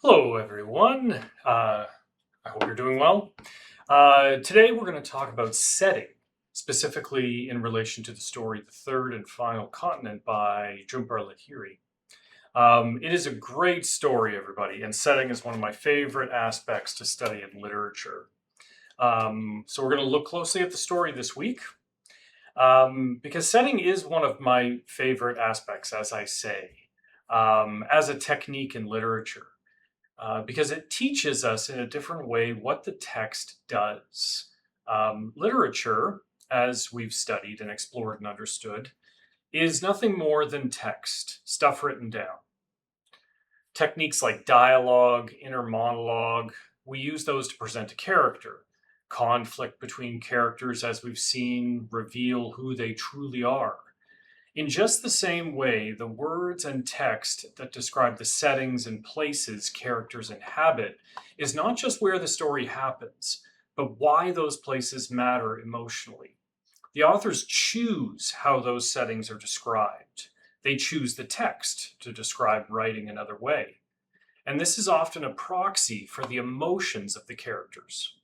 Hello, everyone. I hope you're doing well. Today, we're going to talk about setting, specifically in relation to the story The Third and Final Continent by Jhumpa Lahiri. It is a great story, everybody, and setting is one of my favorite aspects to study in literature. So, we're going to look closely at the story this week because setting is one of my favorite aspects, as I say, as a technique in literature because it teaches us in a different way what the text does. Literature, as we've studied and explored and understood, is nothing more than text, stuff written down. Techniques like dialogue, inner monologue, we use those to present a character. Conflict between characters, as we've seen, reveal who they truly are. In just the same way, the words and text that describe the settings and places characters inhabit is not just where the story happens, but why those places matter emotionally. The authors choose how those settings are described. They choose the text to describe writing another way. And this is often a proxy for the emotions of the characters.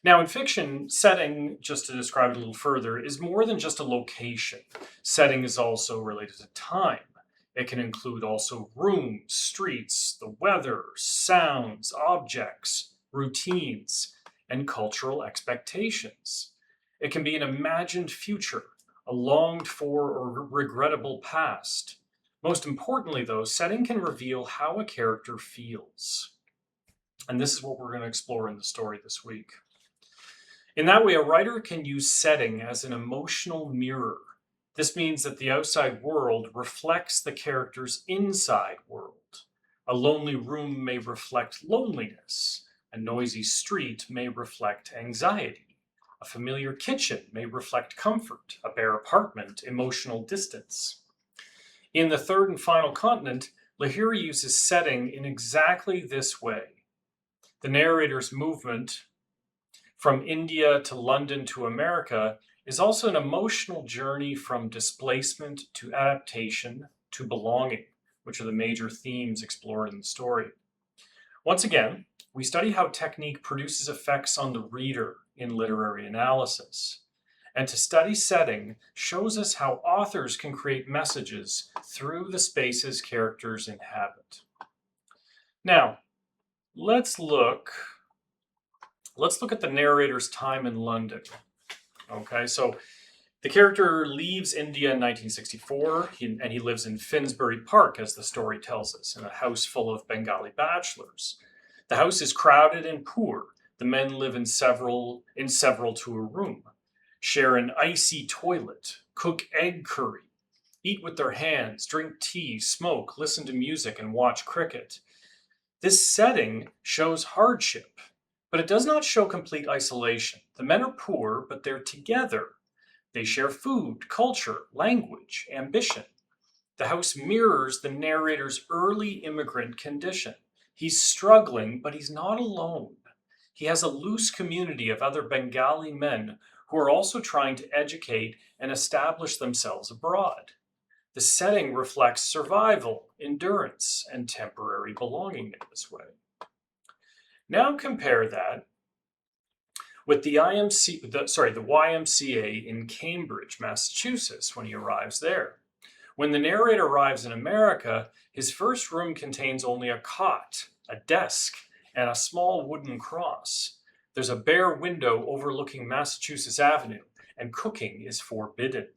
Now, in fiction, setting, just to describe it a little further, is more than just a location. Setting is also related to time. It can include also rooms, streets, the weather, sounds, objects, routines, and cultural expectations. It can be an imagined future, a longed for or regrettable past. Most importantly, though, setting can reveal how a character feels. And this is what we're going to explore in the story this week. In that way, a writer can use setting as an emotional mirror. This means that the outside world reflects the character's inside world. A lonely room may reflect loneliness. A noisy street may reflect anxiety. A familiar kitchen may reflect comfort. A bare apartment, emotional distance. In The Third and Final Continent, Lahiri uses setting in exactly this way. The narrator's movement from India to London to America is also an emotional journey from displacement to adaptation to belonging, which are the major themes explored in the story. Once again, we study how technique produces effects on the reader in literary analysis. And to study setting shows us how authors can create messages through the spaces characters inhabit. Now, let's look at the narrator's time in London. Okay, so the character leaves India in 1964, and he lives in Finsbury Park, as the story tells us, in a house full of Bengali bachelors. The house is crowded and poor. The men live in several to a room, share an icy toilet, cook egg curry, eat with their hands, drink tea, smoke, listen to music, and watch cricket. This setting shows hardship, but it does not show complete isolation. The men are poor, but they're together. They share food, culture, language, ambition. The house mirrors the narrator's early immigrant condition. He's struggling, but he's not alone. He has a loose community of other Bengali men who are also trying to educate and establish themselves abroad. The setting reflects survival, endurance, and temporary belonging in this way. Now compare that with the YMCA in Cambridge, Massachusetts, when he arrives there. When the narrator arrives in America, his first room contains only a cot, a desk, and a small wooden cross. There's a bare window overlooking Massachusetts Avenue, and cooking is forbidden.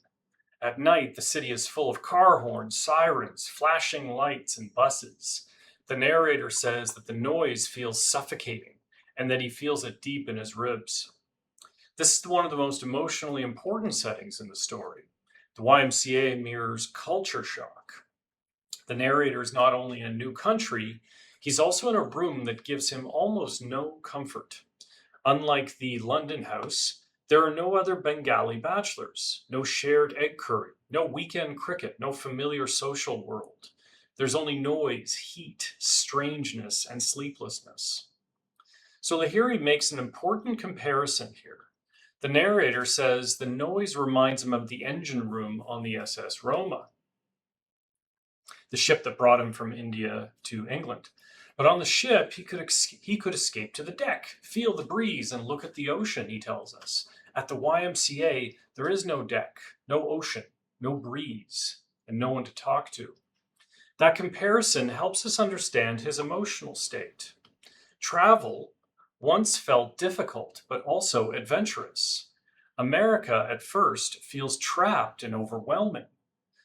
At night, the city is full of car horns, sirens, flashing lights, and buses. The narrator says that the noise feels suffocating and that he feels it deep in his ribs. This is one of the most emotionally important settings in the story. The YMCA mirrors culture shock. The narrator is not only in a new country, he's also in a room that gives him almost no comfort. Unlike the London house, there are no other Bengali bachelors, no shared egg curry, no weekend cricket, no familiar social world. There's only noise, heat, strangeness, and sleeplessness. So Lahiri makes an important comparison here. The narrator says the noise reminds him of the engine room on the SS Roma. the ship that brought him from India to England. But on the ship, he could escape to the deck, feel the breeze, and look at the ocean, he tells us. At the YMCA, there is no deck, no ocean, no breeze, and no one to talk to. That comparison helps us understand his emotional state. Travel once felt difficult, but also adventurous. America at first feels trapped and overwhelming.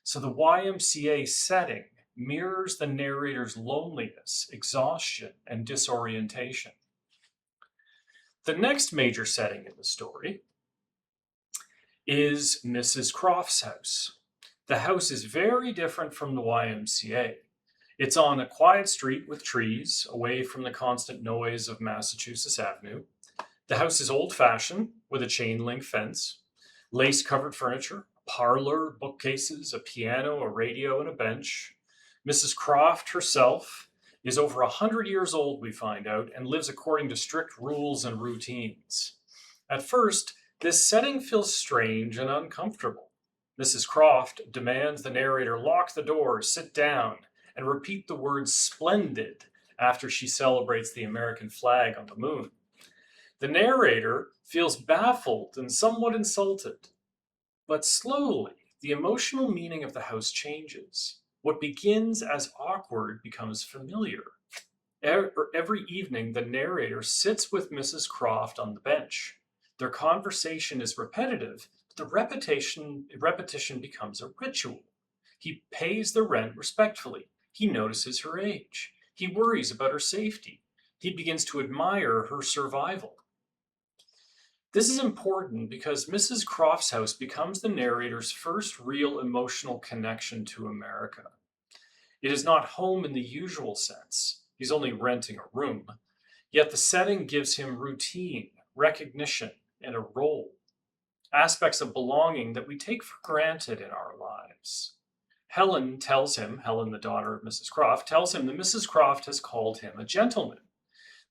So the YMCA setting mirrors the narrator's loneliness, exhaustion, and disorientation. The next major setting in the story is Mrs. Croft's house. The house is very different from the YMCA. It's on a quiet street with trees, away from the constant noise of Massachusetts Avenue. The house is old-fashioned, with a chain-link fence, lace-covered furniture, a parlor, bookcases, a piano, a radio, and a bench. Mrs. Croft herself is over 100 years old, we find out, and lives according to strict rules and routines. At first, this setting feels strange and uncomfortable. Mrs. Croft demands the narrator lock the door, sit down, and repeat the word splendid after she celebrates the American flag on the moon. The narrator feels baffled and somewhat insulted. But slowly, the emotional meaning of the house changes. What begins as awkward becomes familiar. Every evening, the narrator sits with Mrs. Croft on the bench. Their conversation is repetitive, but the repetition becomes a ritual. He pays the rent respectfully. He notices her age. He worries about her safety. He begins to admire her survival. This is important because Mrs. Croft's house becomes the narrator's first real emotional connection to America. It is not home in the usual sense. He's only renting a room. Yet the setting gives him routine, recognition, and a role. Aspects of belonging that we take for granted in our lives. Helen, the daughter of Mrs. Croft, tells him that Mrs. Croft has called him a gentleman.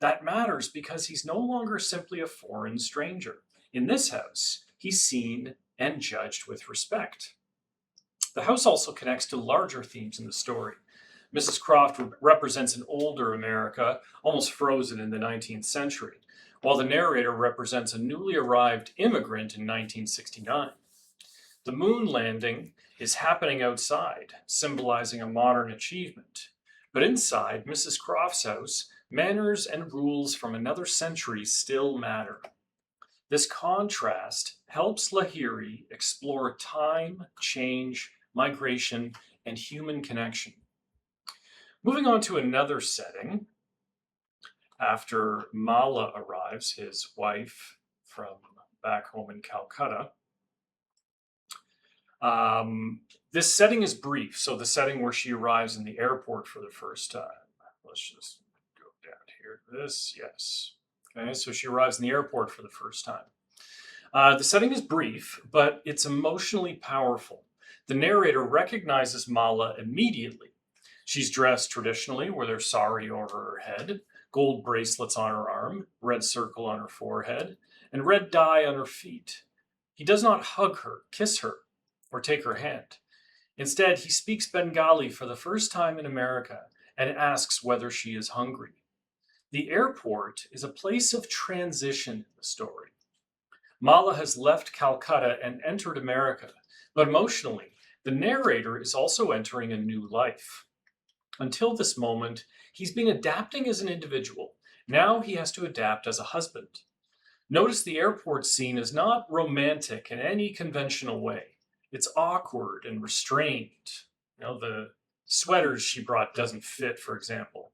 That matters because he's no longer simply a foreign stranger. In this house, he's seen and judged with respect. The house also connects to larger themes in the story. Mrs. Croft represents an older America, almost frozen in the 19th century, while the narrator represents a newly arrived immigrant in 1969. The moon landing is happening outside, symbolizing a modern achievement. But inside Mrs. Croft's house, manners and rules from another century still matter. This contrast helps Lahiri explore time, change, migration, and human connection. Moving on to another setting, after Mala arrives, his wife from back home in Calcutta, this setting is brief. So the setting where she arrives in the airport for the first time. Let's just go down here to this. Yes. Okay, so she arrives in the airport for the first time. The setting is brief, but it's emotionally powerful. The narrator recognizes Mala immediately. She's dressed traditionally with her sari over her head, gold bracelets on her arm, red circle on her forehead, and red dye on her feet. He does not hug her, kiss her, or take her hand. Instead, he speaks Bengali for the first time in America and asks whether she is hungry. The airport is a place of transition in the story. Mala has left Calcutta and entered America, but emotionally, the narrator is also entering a new life. Until this moment, he's been adapting as an individual. Now he has to adapt as a husband. Notice the airport scene is not romantic in any conventional way. It's awkward and restrained. The sweaters she brought doesn't fit, for example.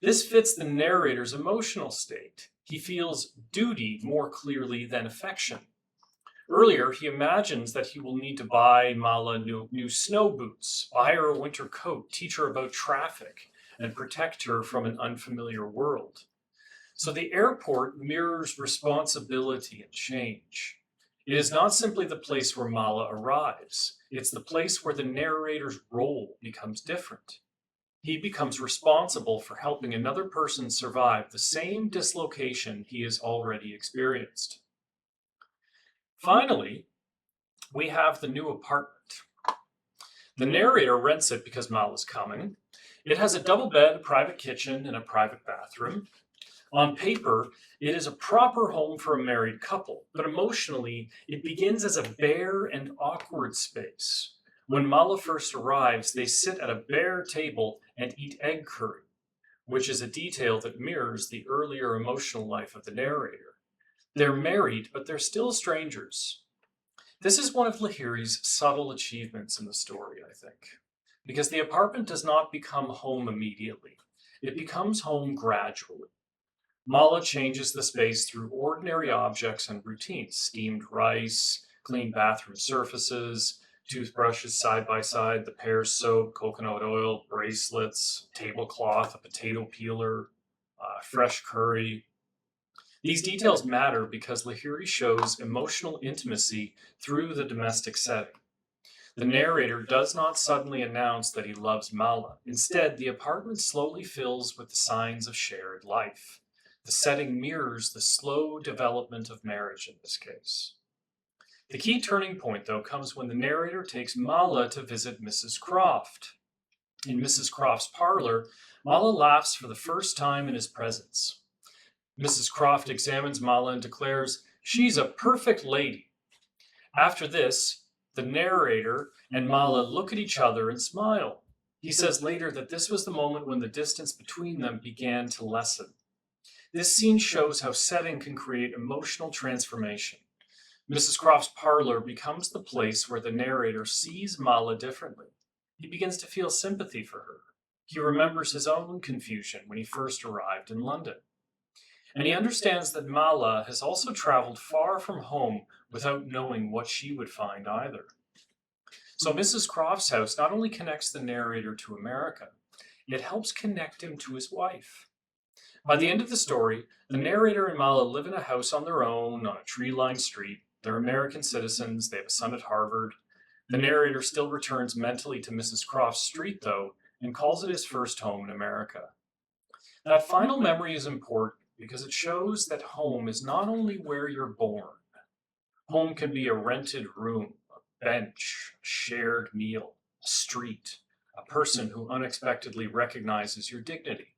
This fits the narrator's emotional state. He feels duty more clearly than affection. Earlier, he imagines that he will need to buy Mala new snow boots, buy her a winter coat, teach her about traffic, and protect her from an unfamiliar world. So the airport mirrors responsibility and change. It is not simply the place where Mala arrives. It's the place where the narrator's role becomes different. He becomes responsible for helping another person survive the same dislocation he has already experienced. Finally, we have the new apartment. The narrator rents it because Mala's coming. It has a double bed, a private kitchen, and a private bathroom. On paper, it is a proper home for a married couple, but emotionally, it begins as a bare and awkward space. When Mala first arrives, they sit at a bare table and eat egg curry, which is a detail that mirrors the earlier emotional life of the narrator. They're married, but they're still strangers. This is one of Lahiri's subtle achievements in the story, I think, because the apartment does not become home immediately. It becomes home gradually. Mala changes the space through ordinary objects and routines: steamed rice, clean bathroom surfaces, toothbrushes side by side, the pair soap, coconut oil, bracelets, tablecloth, a potato peeler, fresh curry. These details matter because Lahiri shows emotional intimacy through the domestic setting. The narrator does not suddenly announce that he loves Mala. Instead, the apartment slowly fills with the signs of shared life. The setting mirrors the slow development of marriage in this case. The key turning point, though, comes when the narrator takes Mala to visit Mrs. Croft. In Mrs. Croft's parlor, Mala laughs for the first time in his presence. Mrs. Croft examines Mala and declares, "She's a perfect lady." After this, the narrator and Mala look at each other and smile. He says later that this was the moment when the distance between them began to lessen. This scene shows how setting can create emotional transformation. Mrs. Croft's parlor becomes the place where the narrator sees Mala differently. He begins to feel sympathy for her. He remembers his own confusion when he first arrived in London. And he understands that Mala has also traveled far from home without knowing what she would find either. So Mrs. Croft's house not only connects the narrator to America, it helps connect him to his wife. By the end of the story, the narrator and Mala live in a house on their own on a tree-lined street. They're American citizens. They have a son at Harvard. The narrator still returns mentally to Mrs. Croft's street, though, and calls it his first home in America. That final memory is important because it shows that home is not only where you're born. Home can be a rented room, a bench, a shared meal, a street, a person who unexpectedly recognizes your dignity.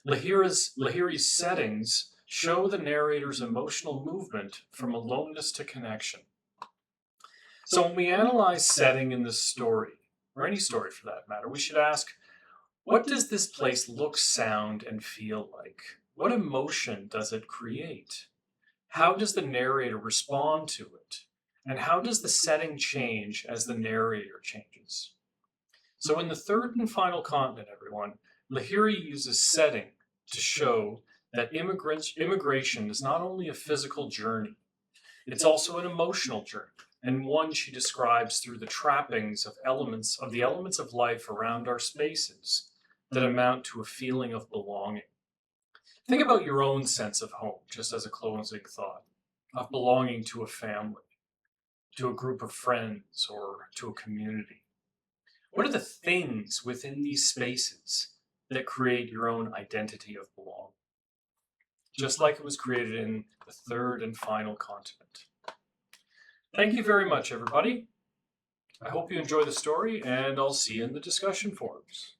Lahiri's settings show the narrator's emotional movement from aloneness to connection. So when we analyze setting in this story, or any story for that matter, we should ask, what does this place look, sound, and feel like? What emotion does it create? How does the narrator respond to it? And how does the setting change as the narrator changes? So in the third and final continent, everyone, Lahiri uses setting to show that immigration is not only a physical journey, it's also an emotional journey, and one she describes through the trappings of the elements of life around our spaces that amount to a feeling of belonging. Think about your own sense of home, just as a closing thought, of belonging to a family, to a group of friends, or to a community. What are the things within these spaces that create your own identity of belonging? Just like it was created in the third and final continent. Thank you very much, everybody. I hope you enjoy the story, and I'll see you in the discussion forums.